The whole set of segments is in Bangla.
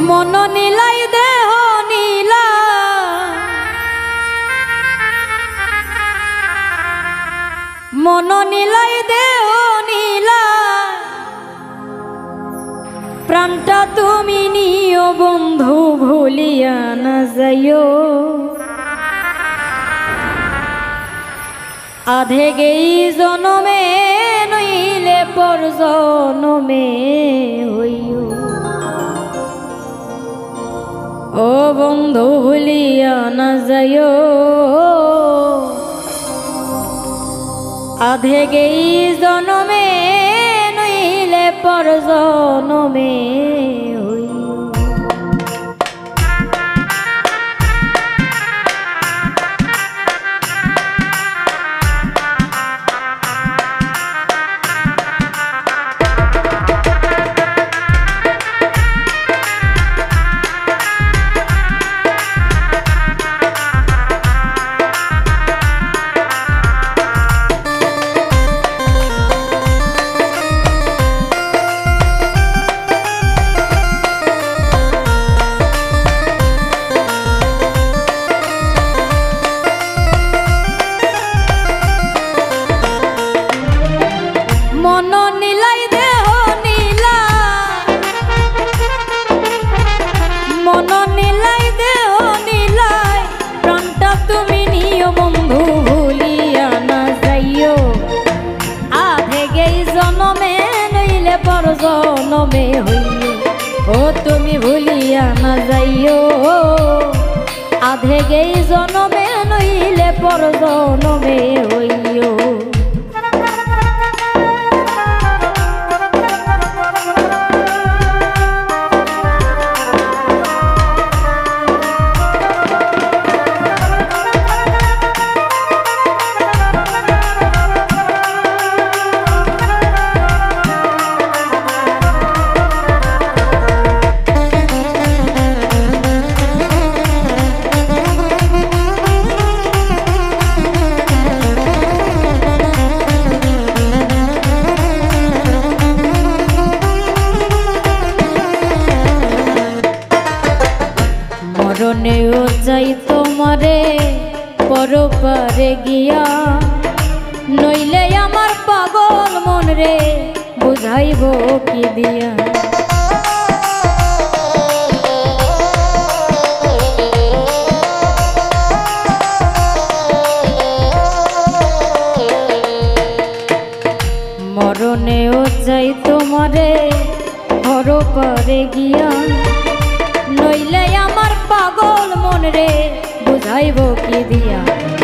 মন নীলাই দেহ নীলা মন নীলাই দেহ নীলা প্রাণটা তুমি নিও বন্ধু ভুলিয়া না যাইও আধে গেই জনমে নইলে পর জনমে হইও ও বন্ধু ভুলিয়া না যাইও আধে গেই জনমে নইলে পর জনমে হইও মন নীলাই দেহ নীলা মন নীলাই দেহ নীলাই প্রাণটা তুমি নিও বন্ধু ভুলিয়া না যাইও আধে গেই জনমে নইলে পর জনমে হইও ও তুমি ভুলিয়া না যাইও আধে গেই জনমে নইলে পর জনমে হইও মরণেও যাই তোমারে পরপারে গিয়া নইলে আমার পাগল মন রে বুঝাইব কি দিয়া মরণেও যাই তোমারে পরপারে গিয়া নইলে আমার পাগল মন রে বুঝাইব কি দিয়া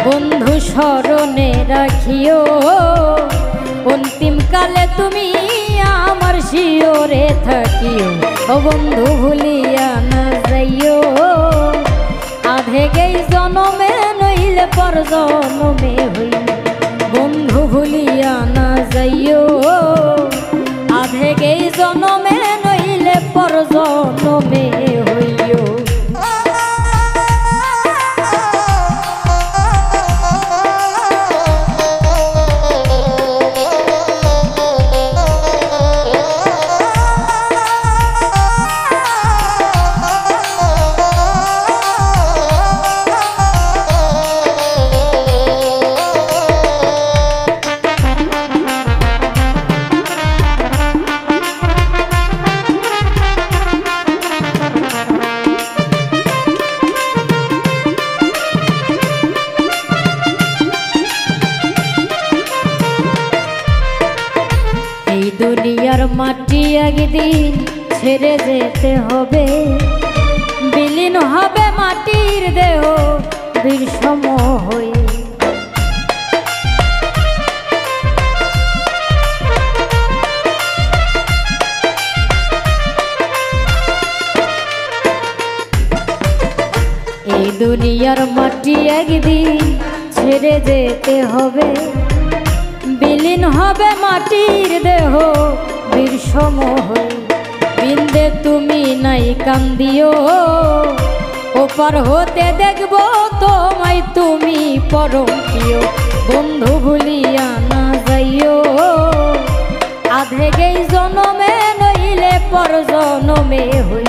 বন্ধু স্মরণে রাখিও অন্তিম কালে তুমি আমার শিওরে থাকিও ও বন্ধু ভুলিয়া না যাইও আধে গেই জনমে নইলে পর জনমে হইও বন্ধু ভুলিয়া না যাইও আধে গেই জনমে নইলে পর জনমে হইও দুনিয়ার মাটি একদিন ছেড়ে যেতে হবে বিলীন হবে মাটির দেহ বিষম হয়ে এই দুনিয়ার মাটি একদিন ছেড়ে যেতে হবে বিলীন হবে মাটির দেহ বিষম হয়ে বিন্দে তুমি নাই কান্দিও ওপার হতে দেখব তোমায় তুমি পরম প্রিয় বন্ধু ভুলিয়া না যাইও আধে গেই জনমে নইলে পর জনমে হই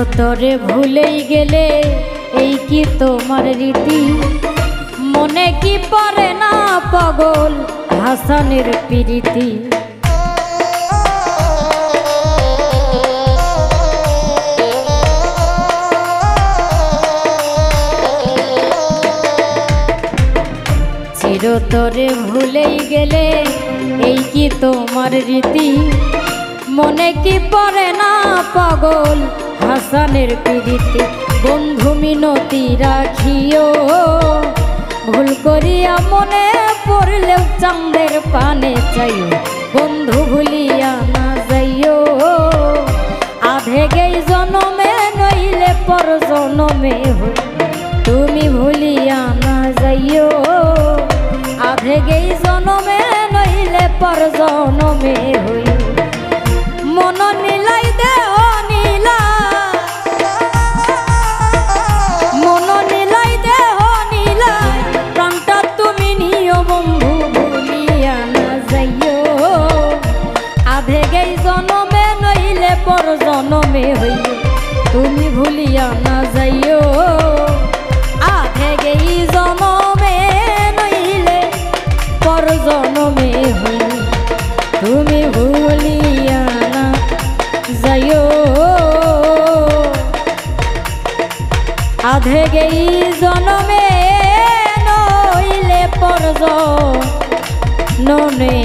চিরতরে ভুলেই গেলে এই কি তোমার রীতি মনে কি পড়ে না পাগল হাসানের প্রীতি চিরতরে ভুলেই গেলে এই কি তোমার রীতি মনে কি পড়ে না পাগল হাসানের প্রীতি বন্ধু মিনতি রাখিও ভুল করিয়া মনে পড়লেও চাঁদের পানে চাইও বন্ধু ভুলিয়া না যাইও আধে গেই জনমে নইলে পর জনমে হই তুমি ভুলিয়া না যাইও আধে গেই জনমে নইলে পর জনমে হই মন নীলাই দেহ নীলা মন নীলাই দেহ নীলা প্রাণটা তুমি নিও বন্ধু ভুলিয়া না যাইও আধে গেই জনমে নইলে পর জনমে হইও তুমি ভুলিয়া না যাইও আধে গেই জনমে নইলে পর জনমে হইও তুমি ভুলিয়া না যাইও আধে গেই জনমে নইলে পর জনমে